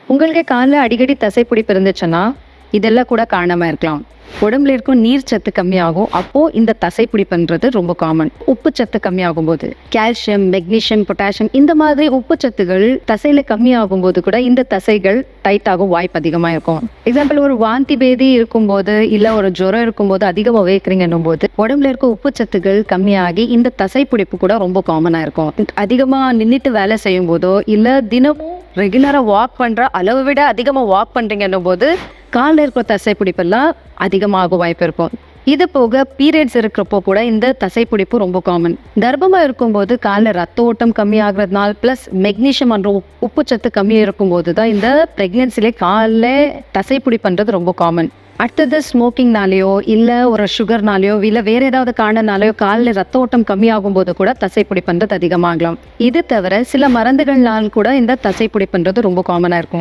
உங்களுக்கு கால்ல அடிக்கடி தசைப்பிடிப்பு இருந்துச்சுன்னா, இதெல்லாம் கூட காரணமா இருக்கலாம். உடம்புல இருக்கும் நீர் சத்து கம்மியாகும். அப்போ இந்த தசைப்பிடிப்புன்றது ரொம்ப காமன். உப்பு சத்து கம்மியாகும்போது, கால்சியம், மெக்னீசியம், பொட்டாசியம் இந்த மாதிரி உப்பு சத்துகள் தசையில கம்மியாகும்போது கூட இந்த தசைகள் டைட் ஆகும் வாய்ப்பு அதிகமா இருக்கும். எக்ஸாம்பிள் ஒரு வாந்தி பேதி இருக்கும்போது, இல்ல ஒரு ஜுரம் இருக்கும்போது அதிகமா வேர்க்கிறீங்கன்னும் போது, உடம்புல இருக்க உப்பு சத்துகள் கம்மியாகி இந்த தசைப்பிடிப்பு கூட ரொம்ப காமனா இருக்கும். அதிகமா நின்னுட்டு வேலை செய்யும் போதோ, இல்ல தினமும் ரெகுலரா வாக் பண்ற அளவை விட அதிகமா வாக் பண்றீங்கன்னும் போது காலில் இருக்கிற தசைப்பிடிப்பெல்லாம் அதிகமாக வாய்ப்பு இருக்கும். இது போக பீரியட்ஸ் இருக்கிறப்போ கூட இந்த தசைப்பிடிப்பு ரொம்ப காமன். கர்ப்பமா இருக்கும்போது காலில் ரத்த ஓட்டம் கம்மியாகிறதுனால பிளஸ் மெக்னீஷியம் என்ற உப்புச்சத்து கம்மியாக இருக்கும்போது தான் இந்த பிரெக்னன்சிலே காலில் தசைப்பிடிப்புன்றது ரொம்ப காமன். அடுத்தது ஸ்மோக்கிங்னாலேயோ இல்லை ஒரு சுகர்னாலேயோ இல்லை வேற ஏதாவது காரணனாலேயோ காலில் ரத்த ஓட்டம் கம்மியாகும் போது கூட தசைப்பிடிப்புன்றது அதிகமாகலாம். இது தவிர சில மருந்துகள்னால் கூட இந்த தசைப்பிடிப்புன்றது ரொம்ப காமனாக இருக்கும்.